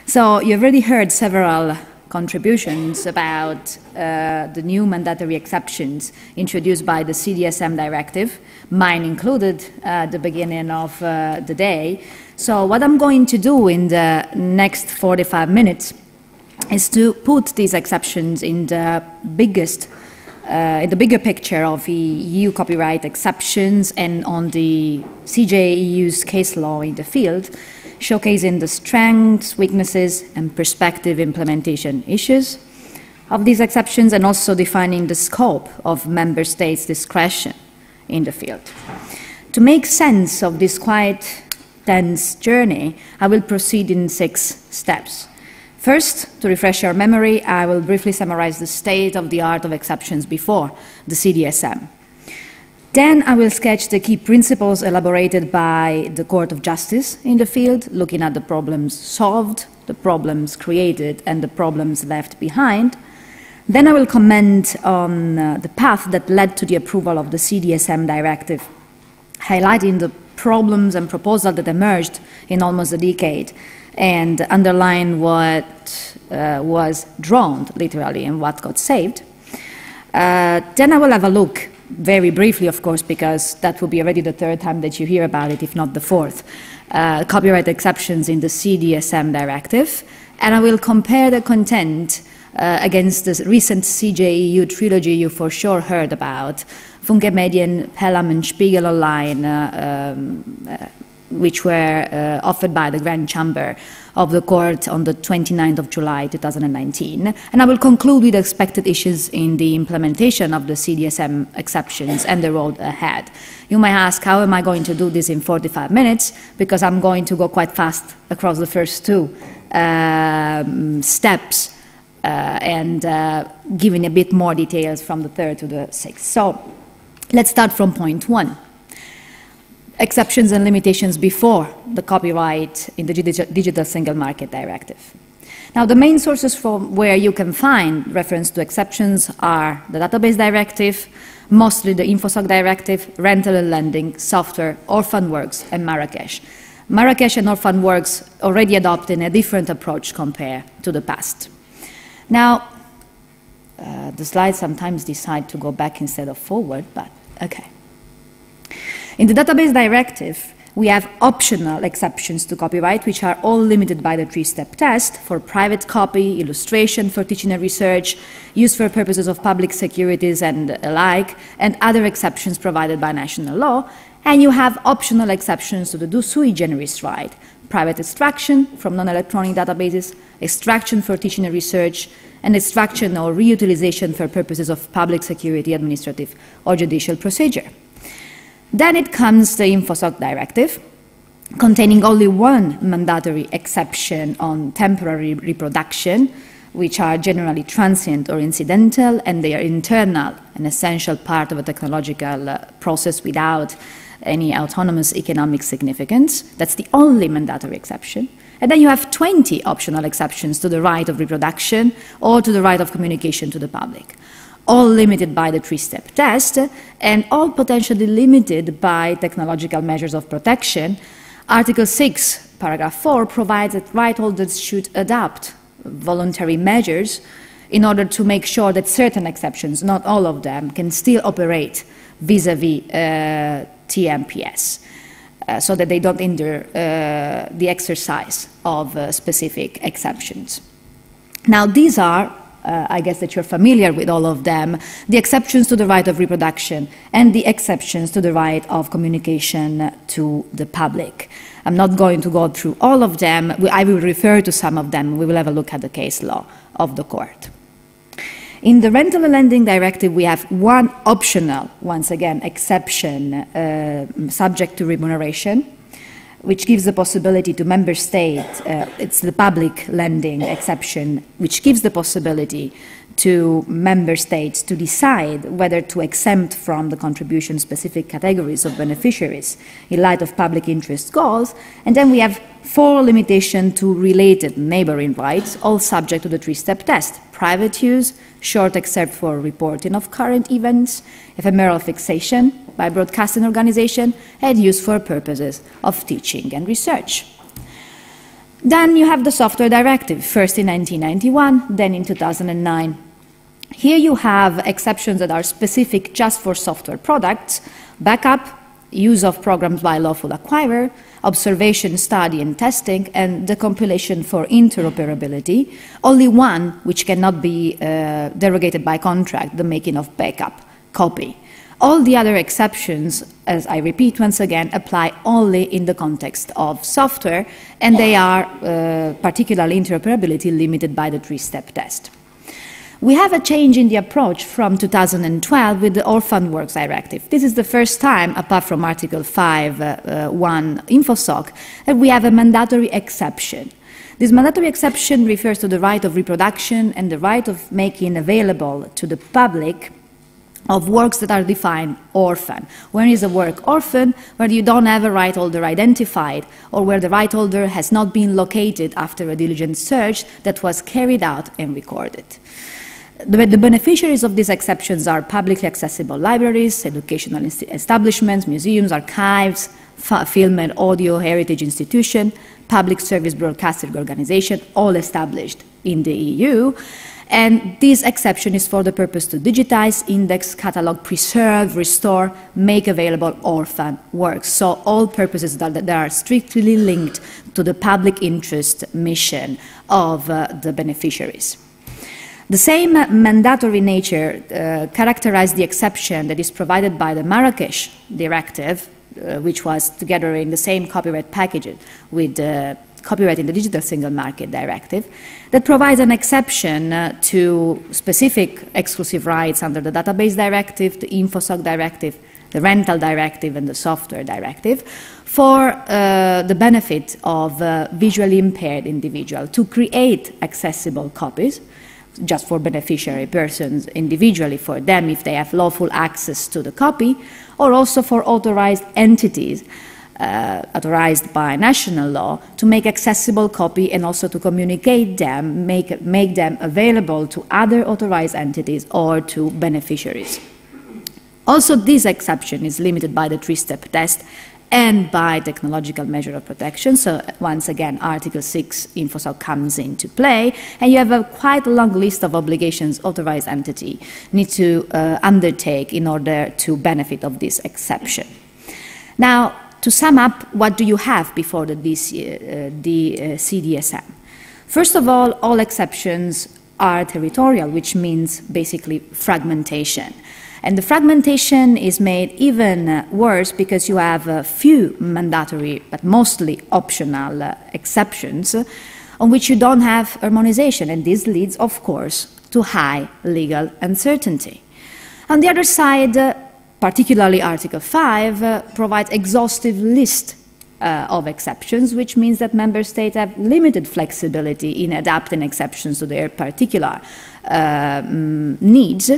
So you've already heard several contributions about the new mandatory exceptions introduced by the CDSM directive, mine included at the beginning of the day. So what I'm going to do in the next 45 minutes is to put these exceptions in the bigger picture of the EU copyright exceptions and on the CJEU's case law in the field, showcasing the strengths, weaknesses, and prospective implementation issues of these exceptions, and also defining the scope of member states' discretion in the field. To make sense of this quite dense journey, I will proceed in 6 steps. First, to refresh your memory, I will briefly summarize the state of the art of exceptions before the CDSM. Then I will sketch the key principles elaborated by the Court of Justice in the field, looking at the problems solved, the problems created, and the problems left behind. Then I will comment on the path that led to the approval of the CDSM directive, highlighting the problems and proposals that emerged in almost a decade, and underline what was drowned, literally, and what got saved. Then I will have a look, very briefly, of course, because that will be already the 3rd time that you hear about it, if not the 4th, copyright exceptions in the CDSM directive, and I will compare the content against the recent CJEU trilogy you for sure heard about, Funke Medien, Pelham, and Spiegel Online, which were offered by the Grand Chamber of the Court on the 29th of July 2019. And I will conclude with expected issues in the implementation of the CDSM exceptions and the road ahead. You may ask, how am I going to do this in 45 minutes? Because I'm going to go quite fast across the first 2 steps and giving a bit more details from the 3rd to the 6th. So let's start from point 1. Exceptions and limitations before the copyright in the Digital Single Market Directive. Now, the main sources from where you can find reference to exceptions are the Database Directive, mostly the InfoSoc Directive, Rental and Lending, Software, Orphan Works, and Marrakesh. Marrakesh and Orphan Works already adopted a different approach compared to the past. Now, the slides sometimes decide to go back instead of forward, but okay. In the Database Directive, we have optional exceptions to copyright, which are all limited by the 3-step test for private copy, illustration for teaching and research, use for purposes of public securities and alike, and other exceptions provided by national law. And you have optional exceptions to the sui generis right, private extraction from non-electronic databases, extraction for teaching and research, and extraction or reutilization for purposes of public security, administrative, or judicial procedure. Then it comes the InfoSoc Directive, containing only one mandatory exception on temporary reproduction, which are generally transient or incidental, and they are internal, an essential part of a technological process without any autonomous economic significance. That's the only mandatory exception. And then you have 20 optional exceptions to the right of reproduction or to the right of communication to the public, all limited by the 3-step test, and all potentially limited by technological measures of protection. Article 6, paragraph 4 provides that right holders should adopt voluntary measures in order to make sure that certain exceptions, not all of them, can still operate vis-à-vis TMPS, so that they don't hinder the exercise of specific exceptions. Now, these are I guess that you're familiar with all of them, the exceptions to the right of reproduction and the exceptions to the right of communication to the public. I'm not going to go through all of them. I will refer to some of them. We will have a look at the case law of the court. In the Rental and Lending Directive, we have one optional, once again, exception subject to remuneration, which gives the possibility to member states, it's the public lending exception, which gives the possibility to member states to decide whether to exempt from the contribution specific categories of beneficiaries in light of public interest goals. And then we have 4 limitations to related neighboring rights, all subject to the 3-step test: private use, short excerpt for reporting of current events, ephemeral fixation by broadcasting organization, and use for purposes of teaching and research. Then you have the Software Directive, first in 1991, then in 2009. Here you have exceptions that are specific just for software products: backup, use of programs by lawful acquirer, observation, study, and testing, and the compilation for interoperability. Only one which cannot be derogated by contract: the making of backup copy. All the other exceptions, as I repeat once again, apply only in the context of software, and they are particularly interoperability limited by the three-step test. We have a change in the approach from 2012 with the Orphan Works Directive. This is the first time, apart from Article 5.1 InfoSoc, that we have a mandatory exception. This mandatory exception refers to the right of reproduction and the right of making available to the public of works that are defined orphan. When is a work orphan? Where you don't have a right holder identified, or where the right holder has not been located after a diligent search that was carried out and recorded. The beneficiaries of these exceptions are publicly accessible libraries, educational establishments, museums, archives, film and audio heritage institution, public service broadcasting organization, all established in the EU. And this exception is for the purpose to digitize, index, catalog, preserve, restore, make available orphan works. So all purposes that are strictly linked to the public interest mission of the beneficiaries. The same mandatory nature characterized the exception that is provided by the Marrakesh Directive, which was together in the same copyright package with the Copyright in the Digital Single Market Directive, that provides an exception to specific exclusive rights under the Database Directive, the InfoSoc Directive, the Rental Directive, and the Software Directive for the benefit of visually impaired individuals to create accessible copies, just for beneficiary persons individually, for them if they have lawful access to the copy, or also for authorized entities authorized by national law to make accessible copy and also to communicate them, make them available to other authorized entities or to beneficiaries. Also, this exception is limited by the three-step test and by technological measure of protection. So once again, Article 6 InfoSoc comes into play, and you have a quite long list of obligations authorized entity need to undertake in order to benefit of this exception. Now, to sum up, what do you have before the CDSM? First of all exceptions are territorial, which means basically fragmentation. And the fragmentation is made even worse because you have a few mandatory but mostly optional exceptions on which you don't have harmonization, and this leads, of course, to high legal uncertainty. On the other side, particularly Article 5 provides exhaustive list of exceptions, which means that member states have limited flexibility in adapting exceptions to their particular needs.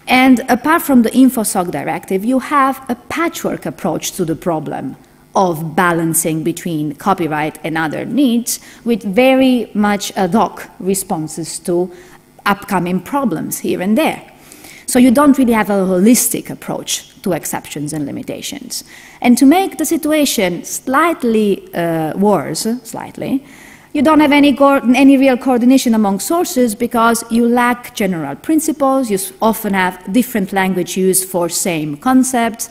And apart from the InfoSoc Directive, you have a patchwork approach to the problem of balancing between copyright and other needs, with very much ad hoc responses to upcoming problems here and there. So you don't really have a holistic approach to exceptions and limitations. And to make the situation slightly worse, you don't have any real coordination among sources because you lack general principles, you often have different language used for same concepts,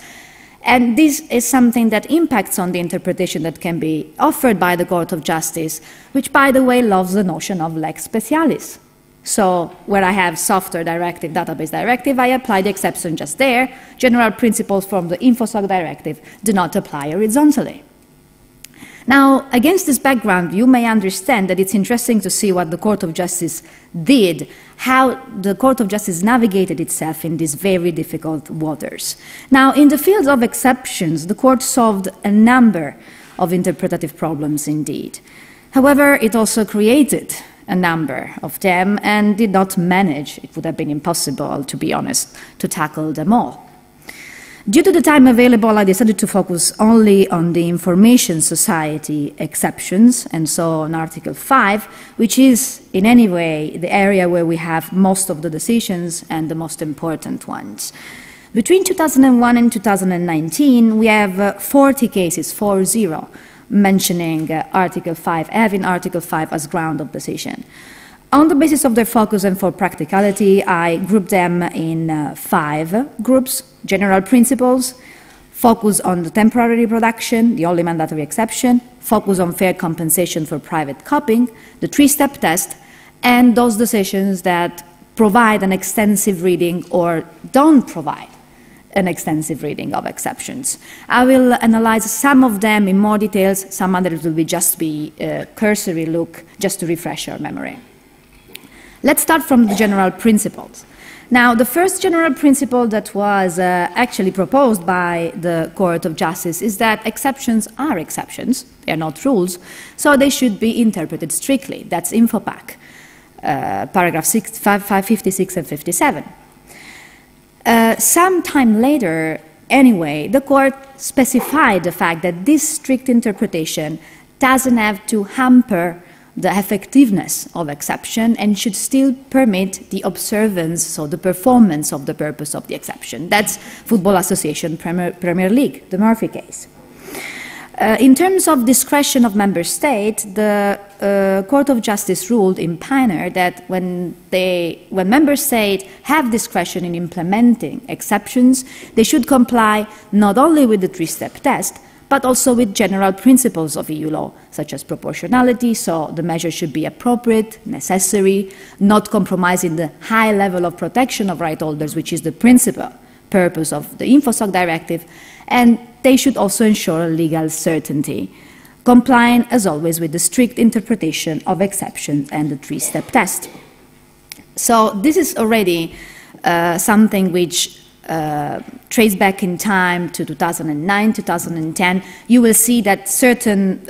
and this is something that impacts on the interpretation that can be offered by the Court of Justice, which, by the way, loves the notion of lex specialis. So where I have software directive, database directive, I apply the exception just there. General principles from the InfoSoc Directive do not apply horizontally. Now, against this background, you may understand that it's interesting to see what the Court of Justice did, how the Court of Justice navigated itself in these very difficult waters. Now, in the field of exceptions, the Court solved a number of interpretative problems indeed. However, it also created a number of them and did not manage, it would have been impossible, to be honest, to tackle them all. Due to the time available, I decided to focus only on the information society exceptions, and so on Article 5, which is in any way the area where we have most of the decisions and the most important ones. Between 2001 and 2019, we have 40 cases, 40, mentioning Article 5, having Article 5 as ground of decision. On the basis of their focus and for practicality, I grouped them in 5 groups: general principles, focus on the temporary reproduction, the only mandatory exception, focus on fair compensation for private copying, the 3-step test, and those decisions that provide an extensive reading or don't provide an extensive reading of exceptions. I will analyze some of them in more details, some others will just be a cursory look just to refresh our memory. Let's start from the general principles. Now, the first general principle that was actually proposed by the Court of Justice is that exceptions are exceptions, they are not rules, so they should be interpreted strictly. That's InfoPac, paragraph 56 and 57. Some time later, anyway, the Court specified the fact that this strict interpretation doesn't have to hamper the effectiveness of exception and should still permit the observance, so the performance of the purpose of the exception. That's Football Association Premier League, the Murphy case. In terms of discretion of member states, the Court of Justice ruled in Pioneer that when member states have discretion in implementing exceptions, they should comply not only with the 3-step test, but also with general principles of EU law, such as proportionality, so the measure should be appropriate, necessary, not compromising the high level of protection of right holders, which is the principal purpose of the InfoSoc Directive, and they should also ensure legal certainty, complying, as always, with the strict interpretation of exceptions and the 3-step test. So this is already something which trace back in time to 2009, 2010, you will see that certain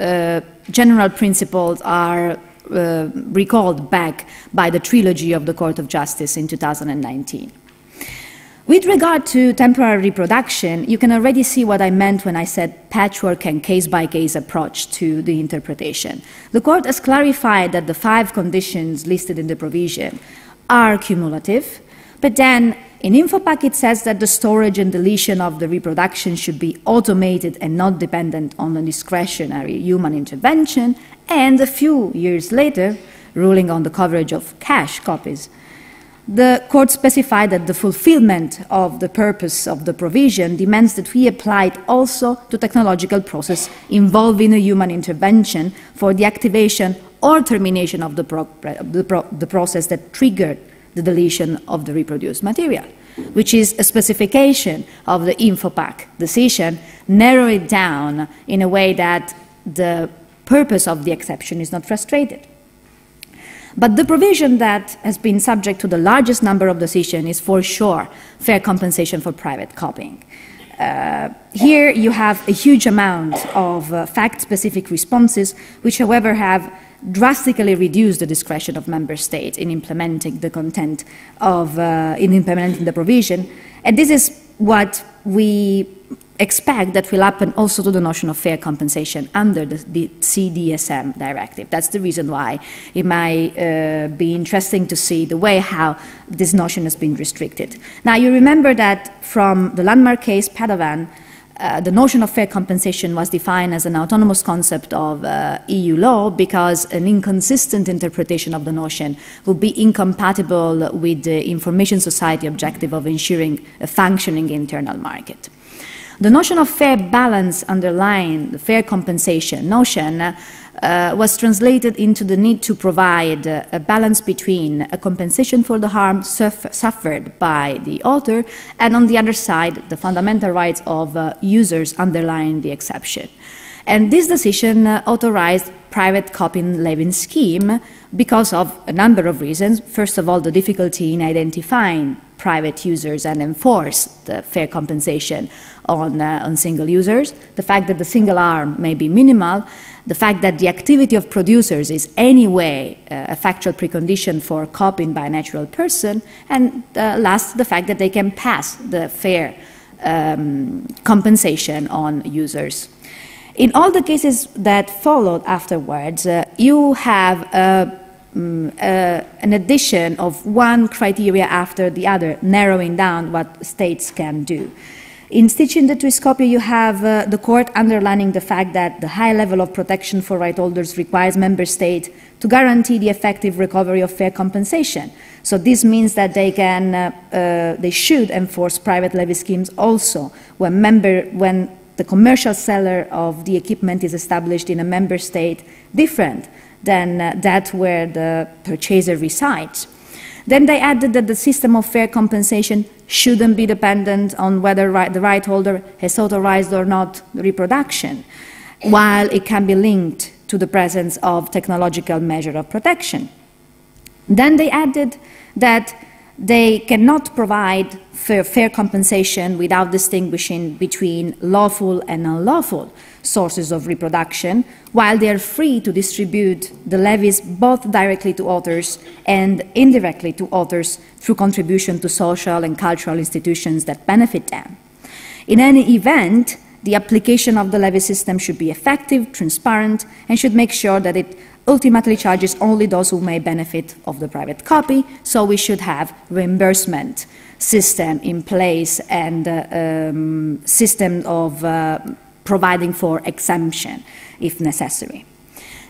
general principles are recalled back by the trilogy of the Court of Justice in 2019. With regard to temporary reproduction, you can already see what I meant when I said patchwork and case-by-case approach to the interpretation. The Court has clarified that the 5 conditions listed in the provision are cumulative, but then in InfoPac, it says that the storage and deletion of the reproduction should be automated and not dependent on a discretionary human intervention, and a few years later, ruling on the coverage of cache copies, the Court specified that the fulfillment of the purpose of the provision demands that we apply it also to technological process involving a human intervention for the activation or termination of the process that triggered the deletion of the reproduced material, which is a specification of the InfoPac decision, narrow it down in a way that the purpose of the exception is not frustrated. But the provision that has been subject to the largest number of decisions is for sure fair compensation for private copying. Here you have a huge amount of fact-specific responses, which, however, have drastically reduced the discretion of member states in implementing the content of, in implementing the provision. And this is what we expect that will happen also to the notion of fair compensation under the CDSM directive. That's the reason why it might be interesting to see the way how this notion has been restricted. Now, you remember that from the landmark case Pelham, the notion of fair compensation was defined as an autonomous concept of EU law because an inconsistent interpretation of the notion would be incompatible with the information society objective of ensuring a functioning internal market. The notion of fair balance underlying the fair compensation notion was translated into the need to provide a balance between a compensation for the harm suffered by the author and, on the other side, the fundamental rights of users underlying the exception. And this decision authorized private copying levying scheme because of a number of reasons. First of all, the difficulty in identifying private users and enforce the fair compensation on single users, the fact that the single harm may be minimal, the fact that the activity of producers is anyway a factual precondition for copying by a natural person, and last, the fact that they can pass the fair compensation on users. In all the cases that followed afterwards, you have an addition of one criteria after the other, narrowing down what states can do. In Stitching the Twist copy, you have the court underlining the fact that the high level of protection for right holders requires member states to guarantee the effective recovery of fair compensation. So this means that they should enforce private levy schemes also when the commercial seller of the equipment is established in a member state different than that where the purchaser resides. Then they added that the system of fair compensation shouldn't be dependent on whether the right holder has authorized or not reproduction, while it can be linked to the presence of technological measure of protection. Then they added that they cannot provide fair compensation without distinguishing between lawful and unlawful sources of reproduction, while they are free to distribute the levies both directly to authors and indirectly to authors through contribution to social and cultural institutions that benefit them. In any event, the application of the levy system should be effective, transparent, and should make sure that it ultimately charges only those who may benefit of the private copy, so we should have reimbursement system in place and system of providing for exemption if necessary.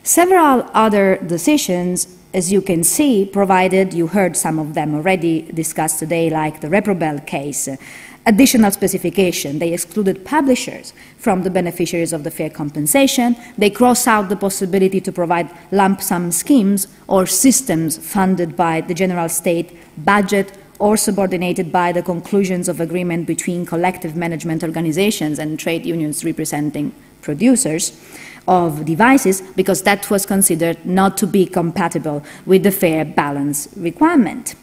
Several other decisions, as you can see, provided, you heard some of them already discussed today, like the Reprobel case, additional specification. They excluded publishers from the beneficiaries of the fair compensation. They cross out the possibility to provide lump sum schemes or systems funded by the general state budget or subordinated by the conclusions of agreement between collective management organizations and trade unions representing producers of devices, because that was considered not to be compatible with the fair balance requirement.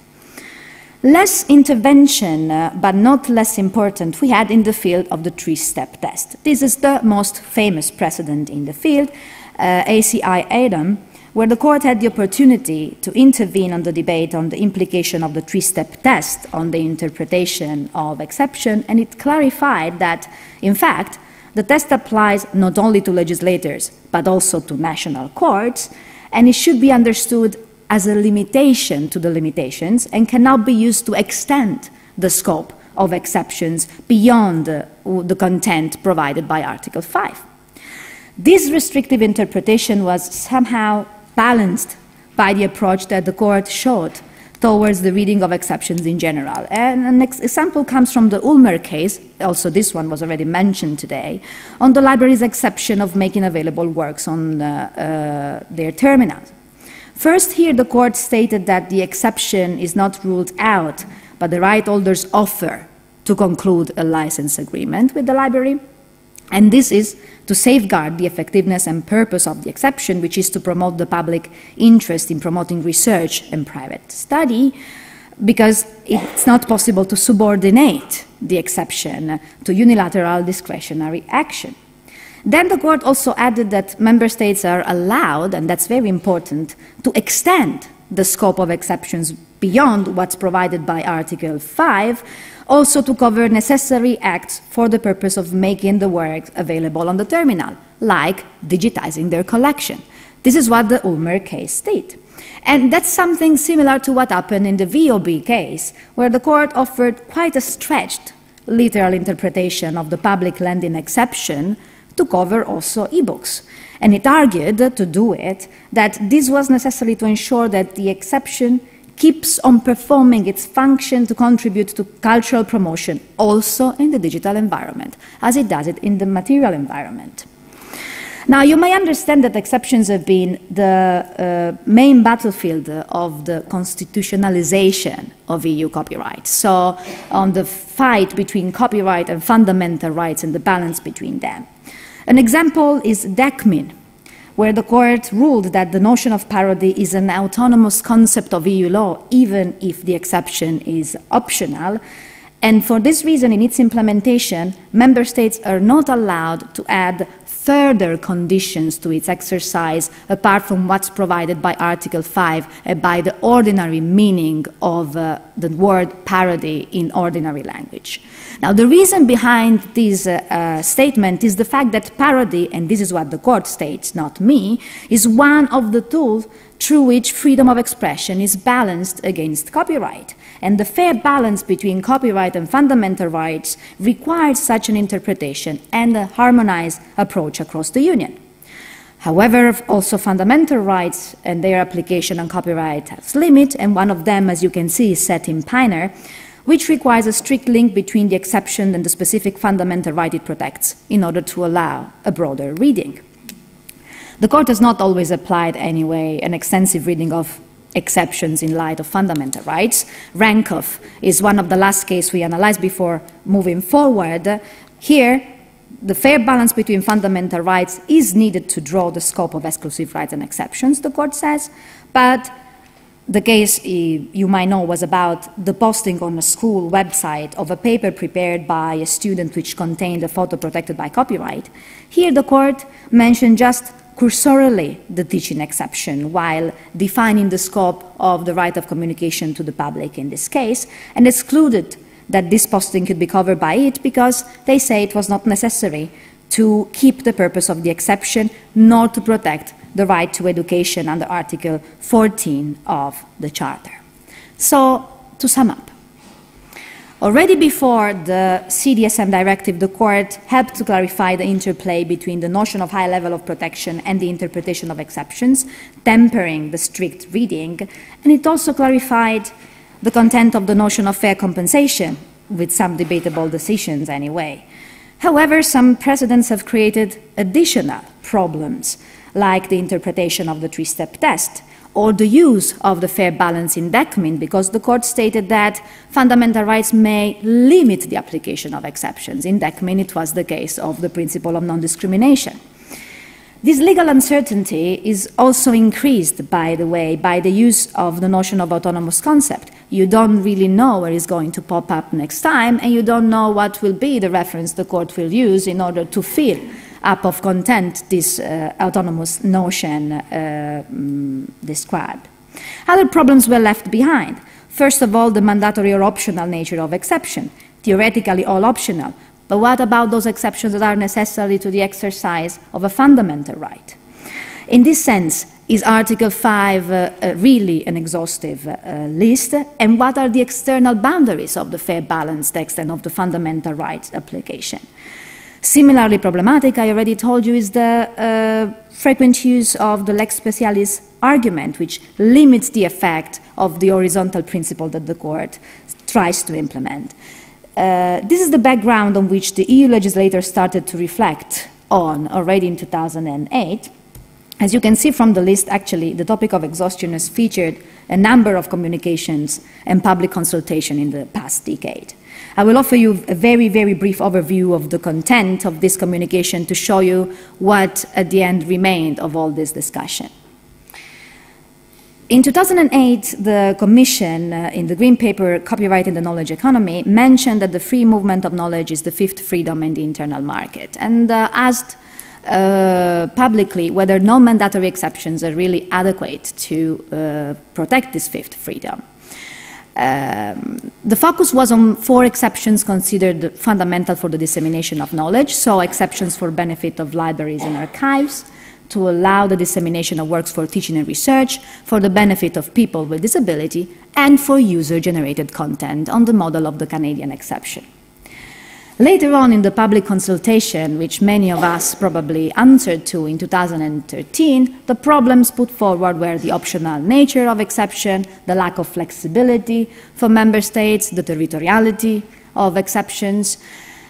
Less intervention, but not less important, we had in the field of the three-step test. This is the most famous precedent in the field, ACI Adam, where the court had the opportunity to intervene on the debate on the implication of the three-step test on the interpretation of exception, and it clarified that, in fact, the test applies not only to legislators, but also to national courts, and it should be understood as a limitation to the limitations and cannot be used to extend the scope of exceptions beyond the content provided by Article 5. This restrictive interpretation was somehow balanced by the approach that the court showed towards the reading of exceptions in general. And an example comes from the Ulmer case, also this one was already mentioned today, on the library's exception of making available works on their terminals. First, here the court stated that the exception is not ruled out, but the right holders offer to conclude a license agreement with the library. And this is to safeguard the effectiveness and purpose of the exception, which is to promote the public interest in promoting research and private study, because it's not possible to subordinate the exception to unilateral discretionary action. Then the court also added that member states are allowed, and that's very important, to extend the scope of exceptions beyond what's provided by Article 5, also to cover necessary acts for the purpose of making the works available on the terminal, like digitizing their collection. This is what the Ulmer case stated. And that's something similar to what happened in the VOB case, where the court offered quite a stretched literal interpretation of the public lending exception to cover also e-books. And it argued, to do it, that this was necessary to ensure that the exception keeps on performing its function to contribute to cultural promotion also in the digital environment, as it does it in the material environment. Now, you may understand that exceptions have been the main battlefield of the constitutionalization of EU copyright. So, on the fight between copyright and fundamental rights and the balance between them. An example is DECMIN, where the court ruled that the notion of parody is an autonomous concept of EU law, even if the exception is optional. And for this reason, in its implementation, member states are not allowed to add further conditions to its exercise apart from what's provided by Article 5 and by the ordinary meaning of the word parody in ordinary language. Now, the reason behind this statement is the fact that parody, and this is what the court states, not me, is one of the tools through which freedom of expression is balanced against copyright. And the fair balance between copyright and fundamental rights requires such an interpretation and a harmonized approach across the Union. However, also fundamental rights and their application on copyright has limits, and one of them, as you can see, is set in Pioneer, which requires a strict link between the exception and the specific fundamental right it protects in order to allow a broader reading. The court has not always applied, anyway, an extensive reading of exceptions in light of fundamental rights. Rankov is one of the last cases we analyzed before moving forward. Here, the fair balance between fundamental rights is needed to draw the scope of exclusive rights and exceptions, the court says, but the case, you might know, was about the posting on a school website of a paper prepared by a student which contained a photo protected by copyright. Here, the court mentioned just cursorily the teaching exception while defining the scope of the right of communication to the public in this case, and excluded that this posting could be covered by it because they say it was not necessary to keep the purpose of the exception nor to protect the right to education under Article 14 of the Charter. So, to sum up, already before the CDSM directive, the court helped to clarify the interplay between the notion of high level of protection and the interpretation of exceptions, tempering the strict reading, and it also clarified the content of the notion of fair compensation, with some debatable decisions anyway. However, some precedents have created additional problems, like the interpretation of the three-step test, or the use of the fair balance in Deckmin, because the court stated that fundamental rights may limit the application of exceptions. In Deckmin, it was the case of the principle of non-discrimination. This legal uncertainty is also increased, by the way, by the use of the notion of autonomous concept. You don't really know where it's going to pop up next time, and you don't know what will be the reference the court will use in order to fill up of content this autonomous notion described. Other problems were left behind. First of all, the mandatory or optional nature of exception, theoretically all optional. But what about those exceptions that are necessary to the exercise of a fundamental right? In this sense, is Article 5 really an exhaustive list? And what are the external boundaries of the fair balance text and of the fundamental rights application? Similarly problematic, I already told you, is the frequent use of the lex specialis argument, which limits the effect of the horizontal principle that the court tries to implement. This is the background on which the EU legislators started to reflect on already in 2008. As you can see from the list, actually, the topic of exhaustion has featured a number of communications and public consultation in the past decade. I will offer you a very, very brief overview of the content of this communication to show you what at the end remained of all this discussion. In 2008, the Commission, in the Green Paper, Copyright in the Knowledge Economy, mentioned that the free movement of knowledge is the fifth freedom in the internal market, and asked publicly whether non-mandatory exceptions are really adequate to protect this fifth freedom. The focus was on 4 exceptions considered fundamental for the dissemination of knowledge, so exceptions for benefit of libraries and archives, to allow the dissemination of works for teaching and research, for the benefit of people with disability, and for user-generated content on the model of the Canadian exception. Later on in the public consultation, which many of us probably answered to in 2013, the problems put forward were the optional nature of exception, the lack of flexibility for member states, the territoriality of exceptions,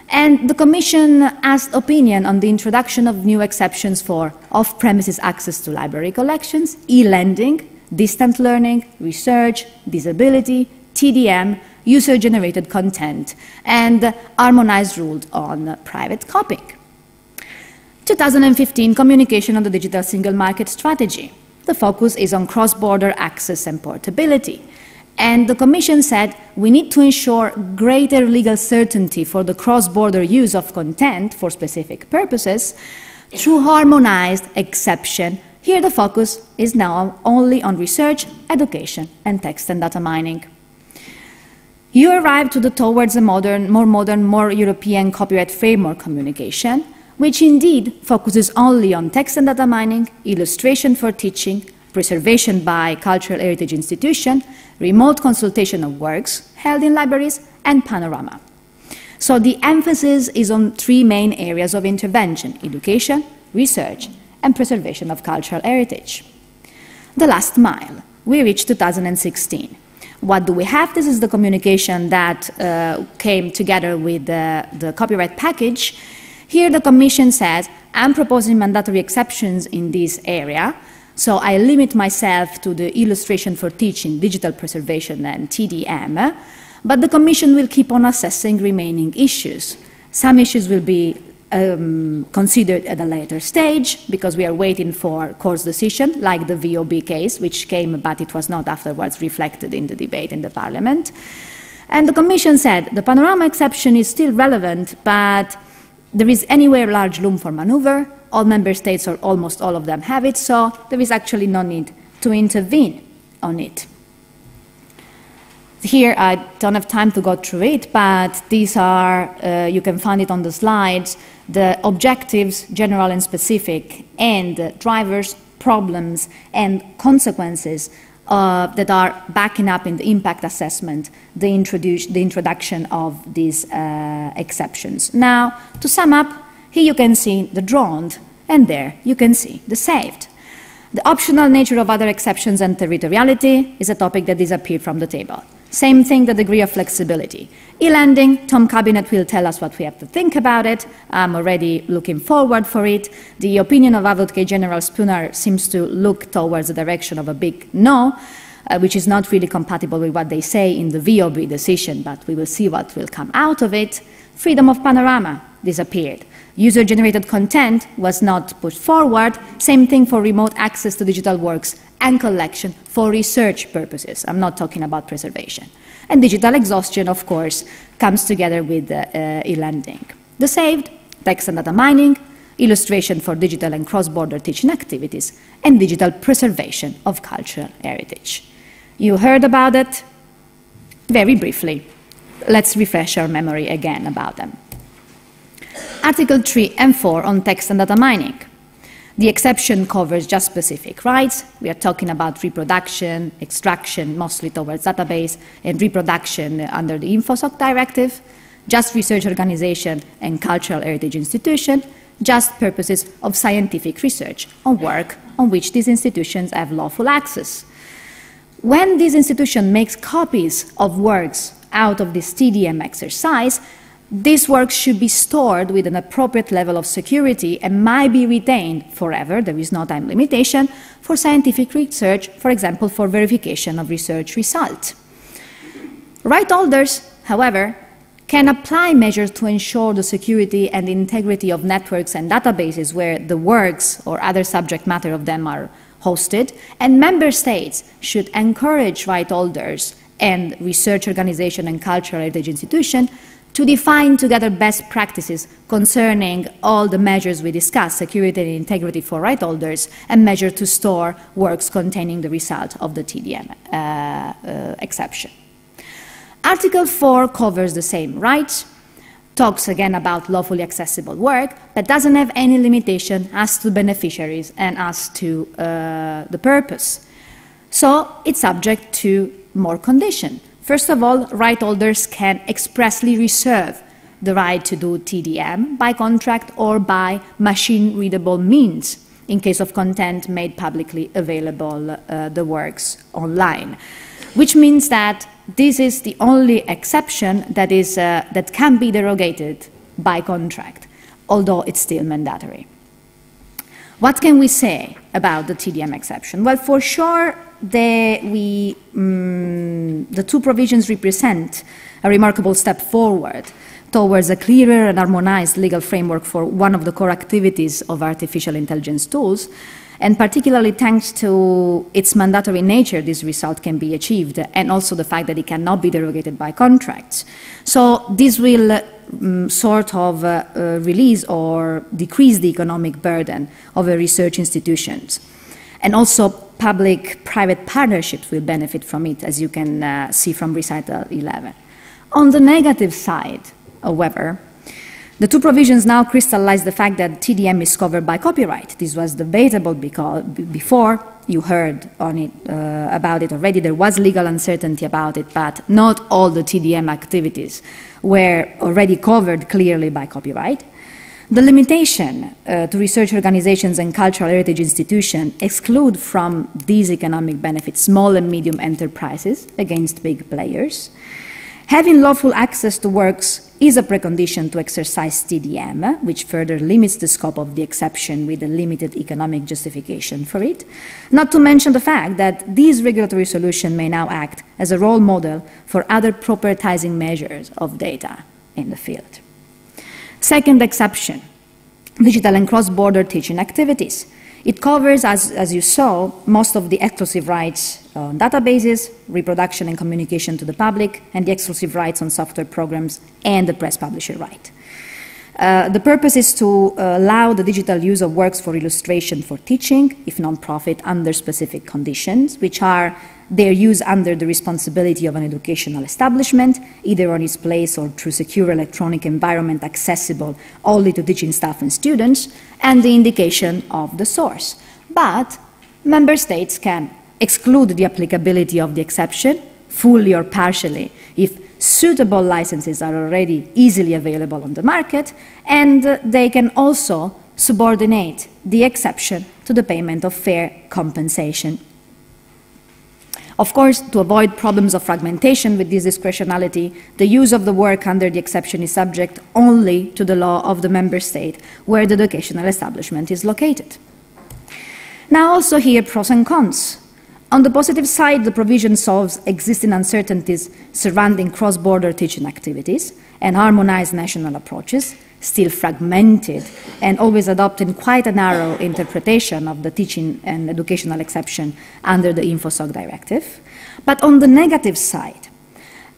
and the Commission asked opinion on the introduction of new exceptions for off-premises access to library collections, e-lending, distant learning, research, disability, TDM, user-generated content, and harmonized rules on private copying. 2015, communication on the digital single market strategy. The focus is on cross-border access and portability. And the Commission said we need to ensure greater legal certainty for the cross-border use of content for specific purposes through harmonized exception. Here the focus is now only on research, education, and text and data mining. You arrive towards a more modern, more European copyright framework communication, which indeed focuses only on text and data mining, illustration for teaching, preservation by cultural heritage institution, remote consultation of works held in libraries, and panorama. So the emphasis is on three main areas of intervention: education, research, and preservation of cultural heritage. The last mile. We reached 2016. What do we have? This is the communication that came together with the copyright package. Here the Commission says, I'm proposing mandatory exceptions in this area, so I limit myself to the illustration for teaching, digital preservation, and TDM, but the Commission will keep on assessing remaining issues. Some issues will be considered at a later stage, because we are waiting for court's decision, like the VOB case, which came, but it was not afterwards reflected in the debate in the Parliament. And the Commission said the panorama exception is still relevant, but there is anywhere large room for maneuver. All member states, or almost all of them, have it, so there is actually no need to intervene on it. Here, I don't have time to go through it, but these are, you can find it on the slides, the objectives, general and specific, and drivers, problems, and consequences that are backing up in the impact assessment, the introduction of these exceptions. Now, to sum up, here you can see the drawn, and there you can see the saved. The optional nature of other exceptions and territoriality is a topic that disappeared from the table. Same thing, the degree of flexibility. E-lending, Tom Cabinet will tell us what we have to think about it. I'm already looking forward for it. The opinion of Advocate General Spooner seems to look towards the direction of a big no, which is not really compatible with what they say in the VOB decision, but we will see what will come out of it. Freedom of panorama disappeared. User-generated content was not put forward. Same thing for remote access to digital works and collection for research purposes. I'm not talking about preservation. And digital exhaustion, of course, comes together with e-lending. The saved, text and data mining, illustration for digital and cross-border teaching activities, and digital preservation of cultural heritage. You heard about it very briefly. Let's refresh our memory again about them. Article 3 and 4 on text and data mining. The exception covers just specific rights. We are talking about reproduction, extraction, mostly towards database, and reproduction under the InfoSoc Directive, just research organization and cultural heritage institution, just purposes of scientific research on work on which these institutions have lawful access. When this institution makes copies of works out of this TDM exercise, these works should be stored with an appropriate level of security and might be retained forever, there is no time limitation, for scientific research, for example, for verification of research results. Right holders, however, can apply measures to ensure the security and integrity of networks and databases where the works or other subject matter of them are hosted, and member states should encourage right holders and research organization and cultural heritage institution to define together best practices concerning all the measures we discussed, security and integrity for right holders, and measure to store works containing the result of the TDM exception. Article 4 covers the same rights, talks again about lawfully accessible work, but doesn't have any limitation as to beneficiaries and as to the purpose. So it's subject to more conditions. First of all, right holders can expressly reserve the right to do TDM by contract or by machine-readable means in case of content made publicly available, the works online, which means that this is the only exception that can be derogated by contract, although it's still mandatory. What can we say about the TDM exception? Well, for sure, the two provisions represent a remarkable step forward towards a clearer and harmonized legal framework for one of the core activities of artificial intelligence tools, and particularly thanks to its mandatory nature, this result can be achieved, and also the fact that it cannot be derogated by contracts. So this will sort of release or decrease the economic burden of a research institutions. And also public-private partnerships will benefit from it, as you can see from Recital 11. On the negative side, however, the two provisions now crystallize the fact that TDM is covered by copyright. This was debatable because before you heard on it, about it already. There was legal uncertainty about it, but not all the TDM activities were already covered clearly by copyright. The limitation to research organizations and cultural heritage institutions exclude from these economic benefits small and medium enterprises against big players. Having lawful access to works is a precondition to exercise TDM, which further limits the scope of the exception with a limited economic justification for it, not to mention the fact that this regulatory solution may now act as a role model for other proprietizing measures of data in the field. Second exception, digital and cross-border teaching activities. It covers, as you saw, most of the exclusive rights on databases, reproduction and communication to the public, and the exclusive rights on software programs and the press publisher right. The purpose is to allow the digital use of works for illustration for teaching, if non-profit, under specific conditions, which are their use under the responsibility of an educational establishment, either on its place or through secure electronic environment accessible only to teaching staff and students, and the indication of the source. But member states can exclude the applicability of the exception, fully or partially, if suitable licenses are already easily available on the market, and they can also subordinate the exception to the payment of fair compensation. Of course, to avoid problems of fragmentation with this discretionality, the use of the work under the exception is subject only to the law of the member state where the educational establishment is located. Now also here pros and cons. On the positive side, the provision solves existing uncertainties surrounding cross-border teaching activities and harmonized national approaches, still fragmented and always adopting quite a narrow interpretation of the teaching and educational exception under the InfoSoc Directive. But on the negative side,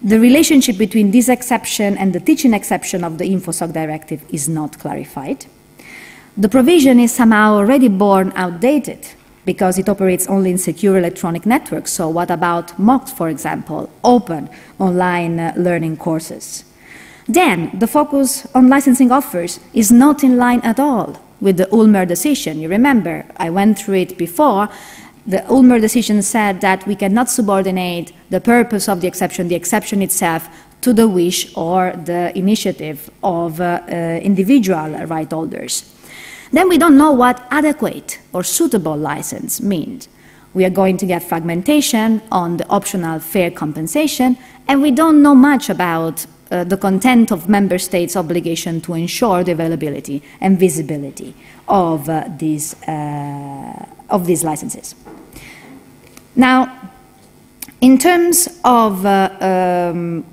the relationship between this exception and the teaching exception of the InfoSoc Directive is not clarified. The provision is somehow already born outdated because it operates only in secure electronic networks. So what about MOOCs, for example, open online learning courses? Then, the focus on licensing offers is not in line at all with the Ulmer decision. You remember, I went through it before. The Ulmer decision said that we cannot subordinate the purpose of the exception itself, to the wish or the initiative of individual right holders. Then we don't know what adequate or suitable license means. We are going to get fragmentation on the optional fair compensation, and we don't know much about the content of member states' obligation to ensure the availability and visibility of these licenses. Now, in terms of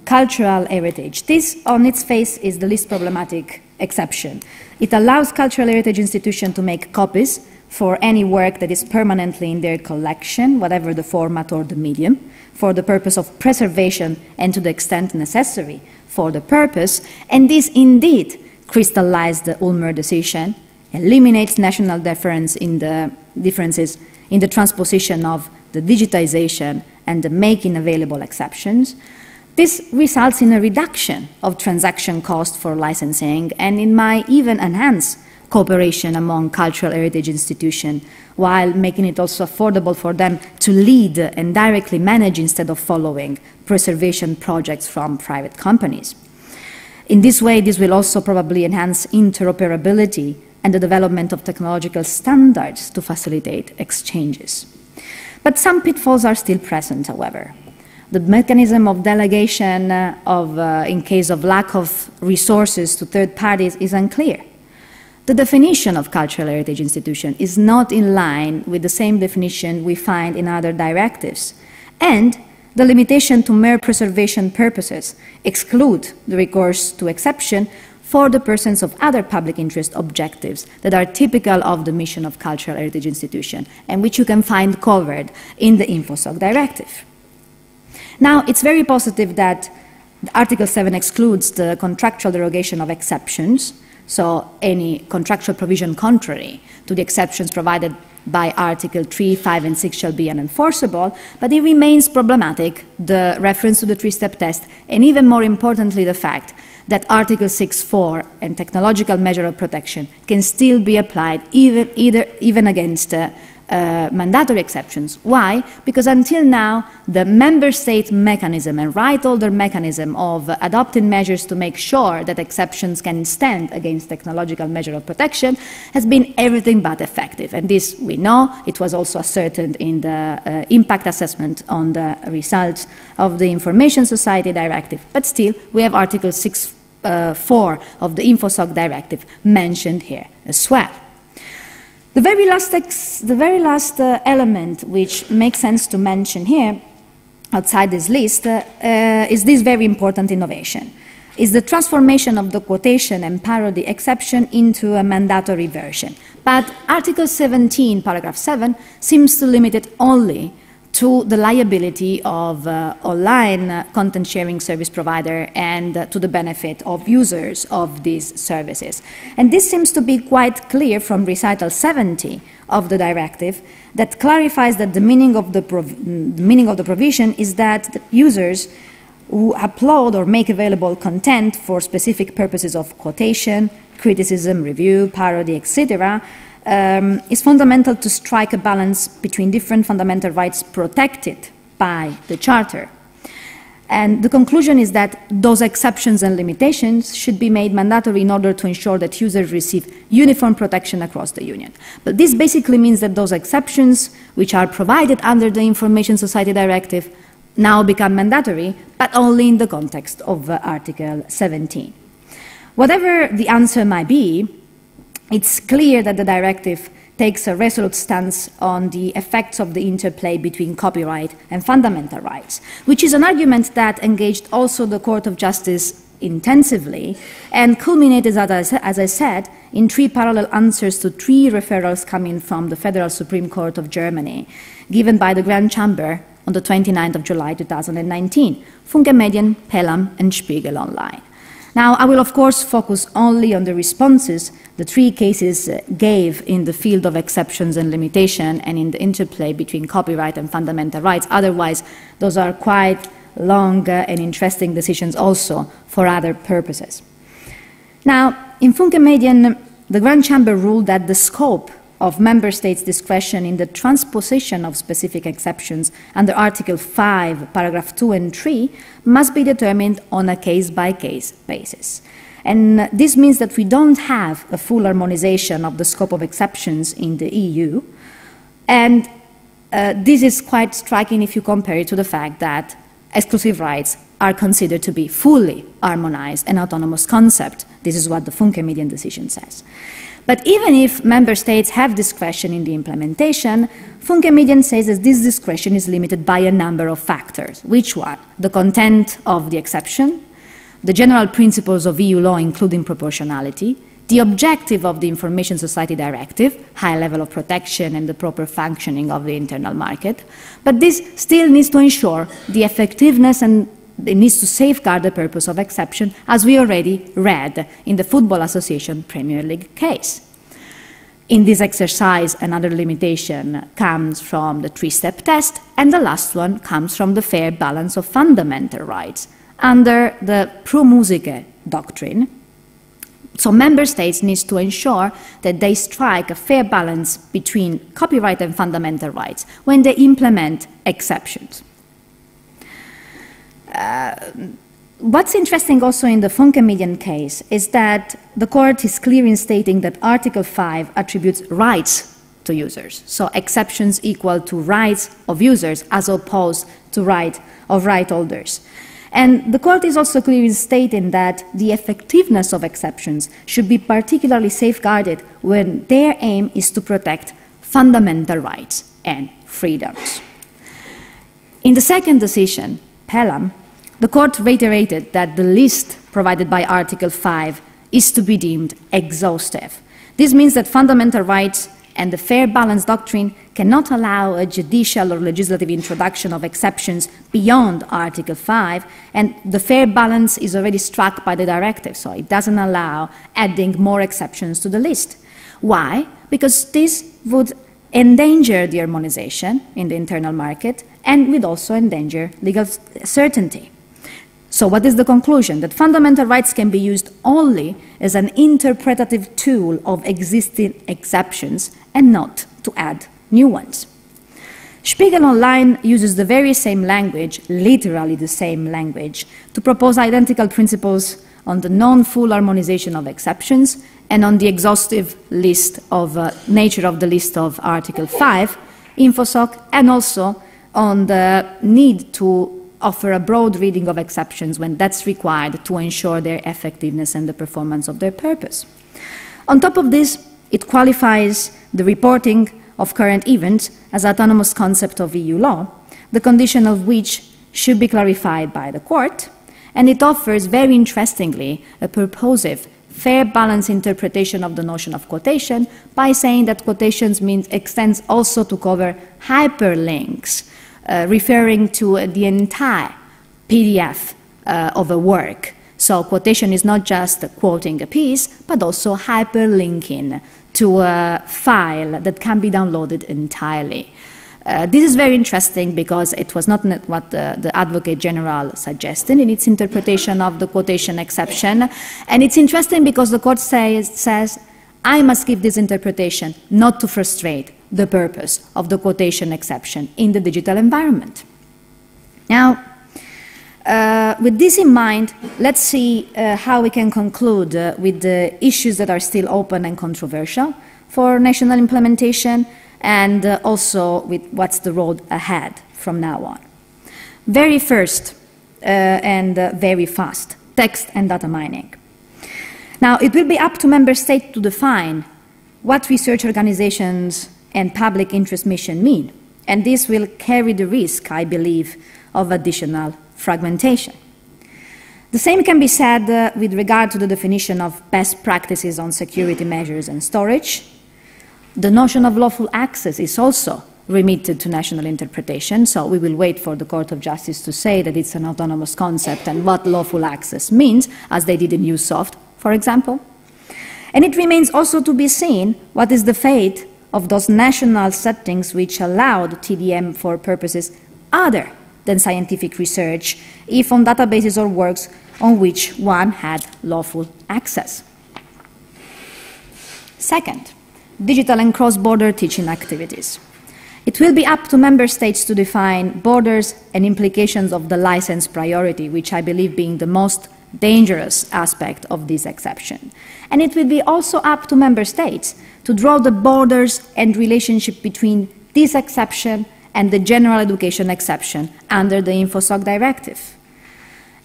cultural heritage, this on its face is the least problematic exception. It allows cultural heritage institutions to make copies for any work that is permanently in their collection, whatever the format or the medium, for the purpose of preservation and to the extent necessary for the purpose, and this indeed crystallized the Ulmer decision, eliminates national differences in the transposition of the digitization and the making available exceptions. This results in a reduction of transaction costs for licensing, and it might even enhance cooperation among cultural heritage institutions, while making it also affordable for them to lead and directly manage instead of following preservation projects from private companies. In this way, this will also probably enhance interoperability and the development of technological standards to facilitate exchanges. But some pitfalls are still present, however. The mechanism of delegation in case of lack of resources to third parties is unclear. The definition of cultural heritage institution is not in line with the same definition we find in other directives, and the limitation to mere preservation purposes exclude the recourse to exception for the persons of other public interest objectives that are typical of the mission of cultural heritage institution and which you can find covered in the InfoSoc Directive. Now, it's very positive that Article 7 excludes the contractual derogation of exceptions, so any contractual provision contrary to the exceptions provided by Article 3, 5, and 6 shall be unenforceable, but it remains problematic, the reference to the three-step test, and even more importantly, the fact that Article 6.4 and technological measure of protection can still be applied even against mandatory exceptions. Why? Because until now, the member state mechanism and right holder mechanism of adopting measures to make sure that exceptions can stand against technological measure of protection has been everything but effective. And this we know. It was also ascertained in the impact assessment on the results of the Information Society Directive. But still, we have Article 6.4 of the InfoSoc-Directive mentioned here as well. The very last element which makes sense to mention here, outside this list, is this very important innovation, is the transformation of the quotation and parody exception into a mandatory version. But Article 17, paragraph 7, seems to limit it only to the liability of online content sharing service provider and to the benefit of users of these services. And this seems to be quite clear from Recital 70 of the directive that clarifies that the meaning of the provision is that the users who upload or make available content for specific purposes of quotation, criticism, review, parody, etc., is fundamental to strike a balance between different fundamental rights protected by the Charter. And the conclusion is that those exceptions and limitations should be made mandatory in order to ensure that users receive uniform protection across the Union. But this basically means that those exceptions, which are provided under the Information Society Directive, now become mandatory, but only in the context of Article 17. Whatever the answer might be, it's clear that the directive takes a resolute stance on the effects of the interplay between copyright and fundamental rights, which is an argument that engaged also the Court of Justice intensively and culminated, as I said, in 3 parallel answers to 3 referrals coming from the Federal Supreme Court of Germany, given by the Grand Chamber on the 29th of July 2019, Funke Medien, Pelham, and Spiegel Online. Now, I will, of course, focus only on the responses the 3 cases gave in the field of exceptions and limitation and in the interplay between copyright and fundamental rights. Otherwise, those are quite long and interesting decisions also for other purposes. Now, in Funke Medien, the Grand Chamber ruled that the scope of member states' discretion in the transposition of specific exceptions under Article 5, paragraph 2 and 3 must be determined on a case-by-case basis. And this means that we don't have a full harmonization of the scope of exceptions in the EU, and this is quite striking if you compare it to the fact that exclusive rights are considered to be fully harmonized and autonomous concept. This is what the Funke Medien decision says. But even if member states have discretion in the implementation, Funke Medien says that this discretion is limited by a number of factors. Which one? The content of the exception, the general principles of EU law, including proportionality, the objective of the Information Society Directive, high level of protection and the proper functioning of the internal market. But this still needs to ensure the effectiveness and it needs to safeguard the purpose of exception, as we already read in the Football Association Premier League case. In this exercise, another limitation comes from the 3-step test, and the last one comes from the fair balance of fundamental rights under the Pro Musica doctrine. So member states need to ensure that they strike a fair balance between copyright and fundamental rights when they implement exceptions. What's interesting also in the Funke Medien case is that the court is clear in stating that Article 5 attributes rights to users, so exceptions equal to rights of users as opposed to right holders. And the court is also clear in stating that the effectiveness of exceptions should be particularly safeguarded when their aim is to protect fundamental rights and freedoms. In the second decision, Pelham, the court reiterated that the list provided by Article 5 is to be deemed exhaustive. This means that fundamental rights and the fair balance doctrine cannot allow a judicial or legislative introduction of exceptions beyond Article 5, and the fair balance is already struck by the directive, so it doesn't allow adding more exceptions to the list. Why? Because this would endanger the harmonization in the internal market and would also endanger legal certainty. So what is the conclusion? That fundamental rights can be used only as an interpretative tool of existing exceptions and not to add new ones. Spiegel Online uses the very same language, literally the same language, to propose identical principles on the non-full harmonization of exceptions and on the exhaustive list of nature of the list of Article 5, InfoSoc, and also on the need to offer a broad reading of exceptions when that's required to ensure their effectiveness and the performance of their purpose. On top of this, it qualifies the reporting of current events as autonomous concept of EU law, the condition of which should be clarified by the court, and it offers, very interestingly, a purposive, fair balance interpretation of the notion of quotation by saying that quotations extends also to cover hyperlinks, referring to the entire PDF of a work. So quotation is not just quoting a piece, but also hyperlinking to a file that can be downloaded entirely. This is very interesting because it was not what the Advocate General suggested in its interpretation of the quotation exception. And it's interesting because the court says, I must give this interpretation not to frustrate the purpose of the quotation exception in the digital environment. Now, with this in mind, let's see how we can conclude with the issues that are still open and controversial for national implementation, and also with what's the road ahead from now on. Very first and very fast, text and data mining. Now, it will be up to member states to define what research organizations and public interest mission mean, and this will carry the risk, I believe, of additional fragmentation. The same can be said with regard to the definition of best practices on security measures and storage. The notion of lawful access is also remitted to national interpretation, so we will wait for the Court of Justice to say that it's an autonomous concept and what lawful access means, as they did in USoft, for example. And it remains also to be seen what is the fate of those national settings which allowed TDM for purposes other than scientific research, if on databases or works on which one had lawful access. Second, digital and cross-border teaching activities. It will be up to member states to define borders and implications of the license priority, which I believe being the most dangerous aspect of this exception. And it will be also up to member states to draw the borders and relationship between this exception and the general education exception under the InfoSoc Directive.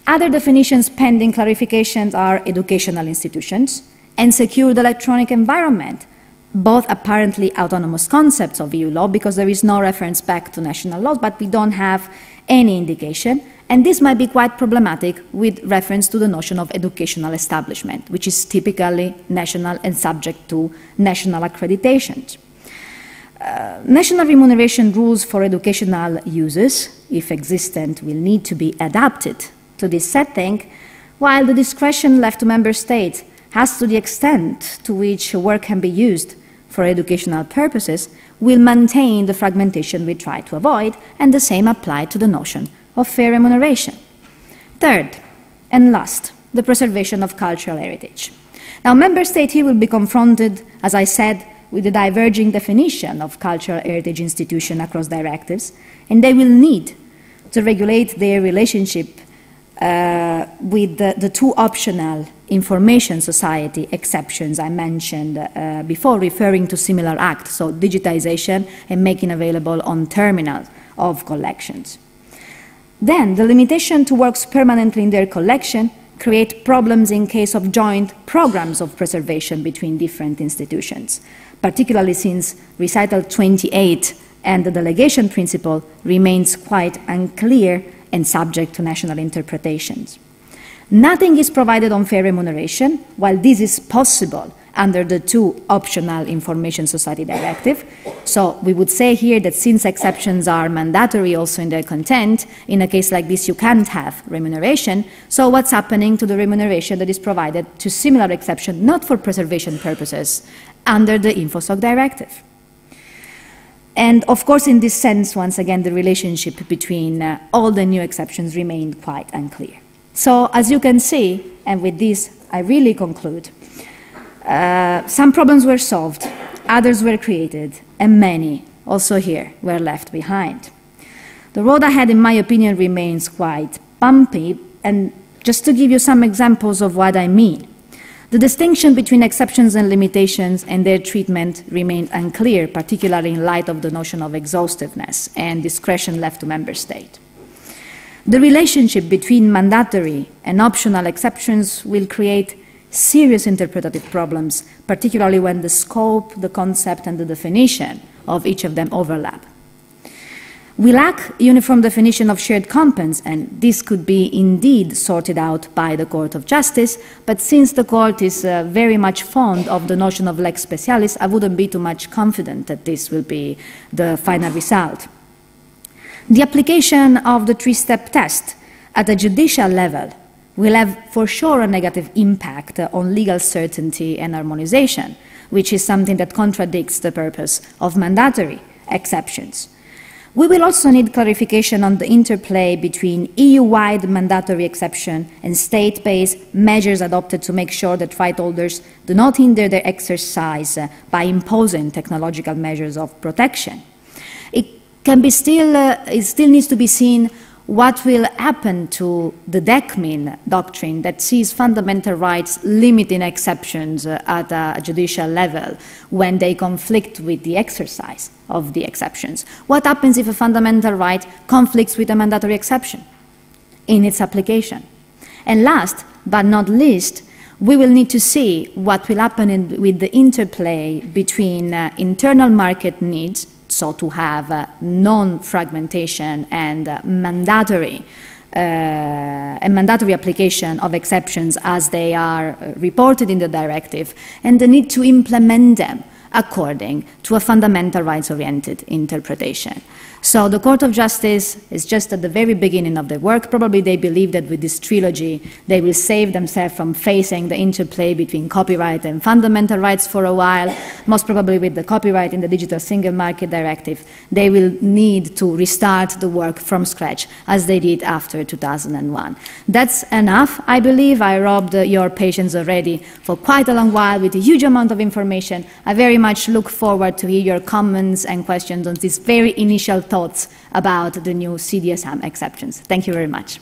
Other definitions pending clarifications are educational institutions and secured electronic environment, both apparently autonomous concepts of EU law because there is no reference back to national laws, but we don't have any indication, and this might be quite problematic with reference to the notion of educational establishment, which is typically national and subject to national accreditations. National remuneration rules for educational uses, if existent, will need to be adapted to this setting, while the discretion left to member states as to the extent to which work can be used for educational purposes will maintain the fragmentation we try to avoid, and the same apply to the notion of fair remuneration. Third, and last, the preservation of cultural heritage. Now, member states here will be confronted, as I said, with the diverging definition of cultural heritage institution across directives, and they will need to regulate their relationship with the two optional information society exceptions I mentioned before, referring to similar acts, so digitization and making available on terminals of collections. Then, the limitation to works permanently in their collection create problems in case of joint programs of preservation between different institutions, particularly since Recital 28 and the delegation principle remains quite unclear and subject to national interpretations. Nothing is provided on fair remuneration, while this is possible under the two optional Information Society Directive. So we would say here that since exceptions are mandatory also in their content, in a case like this you can't have remuneration. So what's happening to the remuneration that is provided to similar exception, not for preservation purposes, under the InfoSoc Directive? And of course, in this sense, once again, the relationship between all the new exceptions remained quite unclear. So as you can see, and with this I really conclude, some problems were solved, others were created, and many, also here, were left behind. The road ahead, in my opinion, remains quite bumpy, and just to give you some examples of what I mean. The distinction between exceptions and limitations and their treatment remained unclear, particularly in light of the notion of exhaustiveness and discretion left to member states. The relationship between mandatory and optional exceptions will create serious interpretative problems, particularly when the scope, the concept, and the definition of each of them overlap. We lack uniform definition of shared competence, and this could be indeed sorted out by the Court of Justice, but since the Court is very much fond of the notion of lex specialis, I wouldn't be too much confident that this will be the final result. The application of the three-step test at a judicial level will have for sure a negative impact on legal certainty and harmonization, which is something that contradicts the purpose of mandatory exceptions. We will also need clarification on the interplay between EU-wide mandatory exception and state-based measures adopted to make sure that right holders do not hinder their exercise by imposing technological measures of protection. It still needs to be seen what will happen to the DECMIN doctrine that sees fundamental rights limiting exceptions at a judicial level when they conflict with the exercise of the exceptions. What happens if a fundamental right conflicts with a mandatory exception in its application? And last but not least, we will need to see what will happen with the interplay between internal market needs, so to have non-fragmentation and mandatory application of exceptions as they are reported in the directive, and the need to implement them according to a fundamental rights-oriented interpretation. So the Court of Justice is just at the very beginning of their work. Probably they believe that with this trilogy they will save themselves from facing the interplay between copyright and fundamental rights for a while. Most probably with the copyright in the Digital Single Market Directive, they will need to restart the work from scratch as they did after 2001. That's enough, I believe. I robbed your patience already for quite a long while with a huge amount of information. I very much look forward to hear your comments and questions on these very initial thoughts about the new CDSM exceptions. Thank you very much.